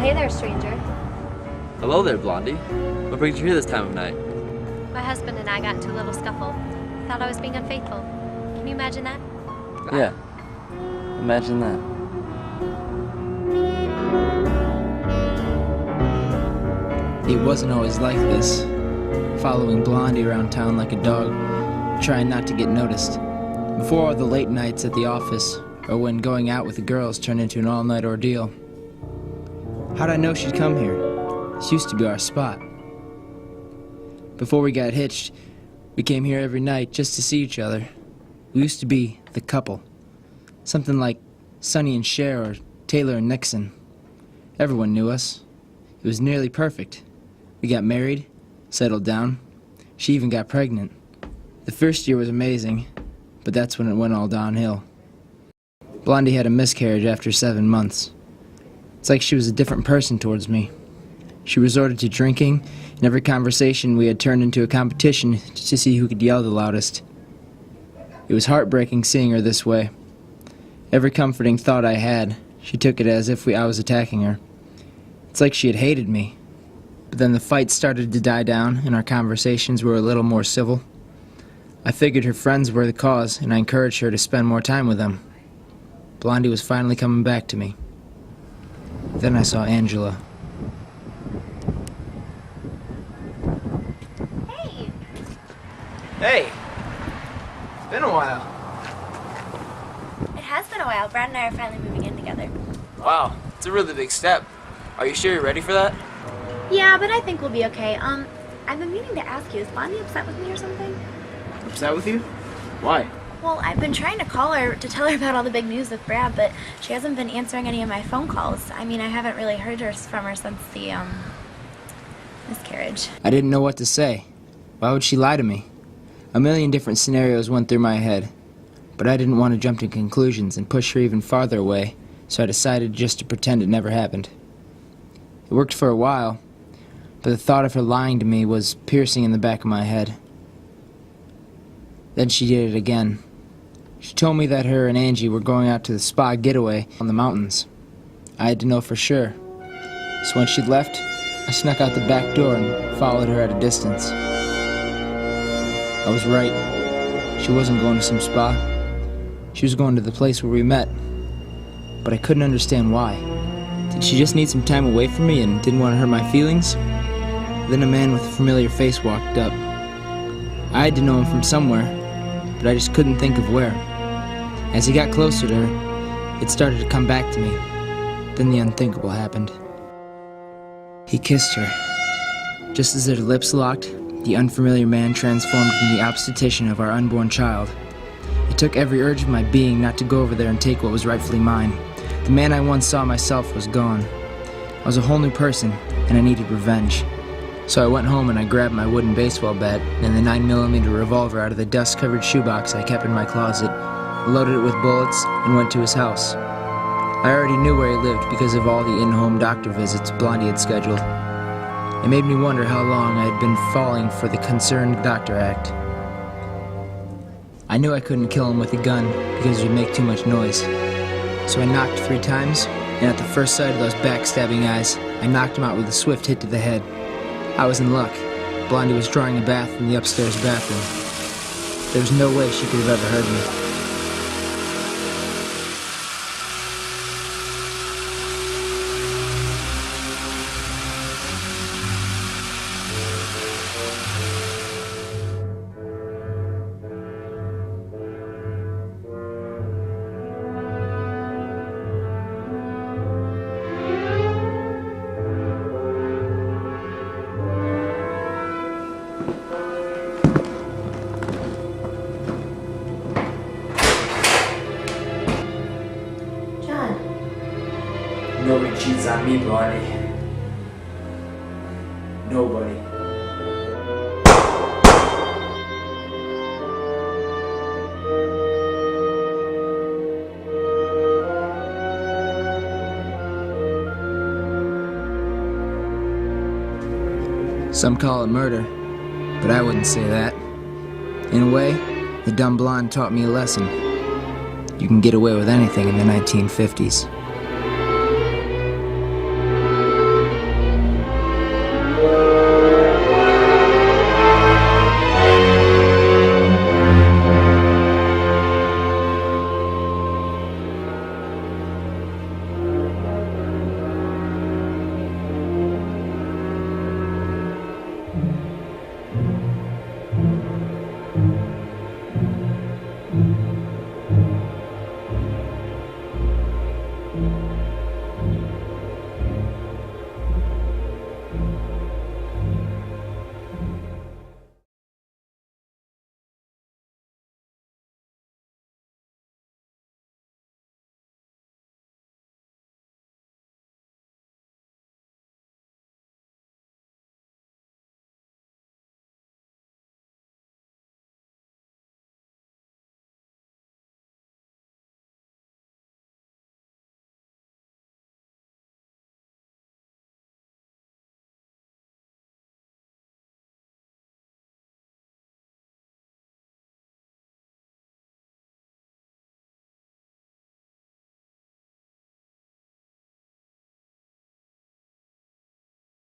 Hey there, stranger. Hello there, Blondie. What brings you here this time of night? My husband and I got into a little scuffle. Thought I was being unfaithful. Can you imagine that? Yeah. Imagine that. It wasn't always like this. Following Blondie around town like a dog, trying not to get noticed. Before all the late nights at the office, or when going out with the girls turned into an all-night ordeal. How'd I know she'd come here? This used to be our spot. Before we got hitched, we came here every night just to see each other. We used to be the couple. Something like Sonny and Cher or Taylor and Nixon. Everyone knew us. It was nearly perfect. We got married, settled down. She even got pregnant. The first year was amazing, but that's when it went all downhill. Blondie had a miscarriage after 7 months. It's like she was a different person towards me. She resorted to drinking, and every conversation we had turned into a competition to see who could yell the loudest. It was heartbreaking seeing her this way. Every comforting thought I had, she took it as if I was attacking her. It's like she had hated me. But then the fight started to die down, and our conversations were a little more civil. I figured her friends were the cause, and I encouraged her to spend more time with them. Blondie was finally coming back to me. Then I saw Angela. Hey! Hey! It's been a while. It has been a while. Brad and I are finally moving in together. Wow, it's a really big step. Are you sure you're ready for that? Yeah, but I think we'll be okay. I've been meaning to ask you, is Blondie upset with me or something? Upset with you? Why? Well, I've been trying to call her to tell her about all the big news with Brad, but she hasn't been answering any of my phone calls. I mean, I haven't really heard from her since the, miscarriage. I didn't know what to say. Why would she lie to me? A million different scenarios went through my head, but I didn't want to jump to conclusions and push her even farther away, so I decided just to pretend it never happened. It worked for a while, but the thought of her lying to me was piercing in the back of my head. Then she did it again. She told me that her and Angie were going out to the spa getaway on the mountains. I had to know for sure. So when she'd left, I snuck out the back door and followed her at a distance. I was right. She wasn't going to some spa. She was going to the place where we met. But I couldn't understand why. Did she just need some time away from me and didn't want to hurt my feelings? Then a man with a familiar face walked up. I had to know him from somewhere, but I just couldn't think of where. As he got closer to her, it started to come back to me. Then the unthinkable happened. He kissed her. Just as their lips locked, the unfamiliar man transformed into the obstetrician of our unborn child. It took every urge of my being not to go over there and take what was rightfully mine. The man I once saw myself was gone. I was a whole new person, and I needed revenge. So I went home and I grabbed my wooden baseball bat and the 9mm revolver out of the dust-covered shoebox I kept in my closet, loaded it with bullets, and went to his house. I already knew where he lived because of all the in-home doctor visits Blondie had scheduled. It made me wonder how long I had been falling for the Concerned Doctor Act. I knew I couldn't kill him with a gun because it would make too much noise. So I knocked 3 times, and at the first sight of those backstabbing eyes, I knocked him out with a swift hit to the head. I was in luck. Blondie was drawing a bath in the upstairs bathroom. There was no way she could have ever heard me. on me, Blondie. Nobody. Some call it murder, but I wouldn't say that. In a way, the dumb blonde taught me a lesson. You can get away with anything in the 1950s.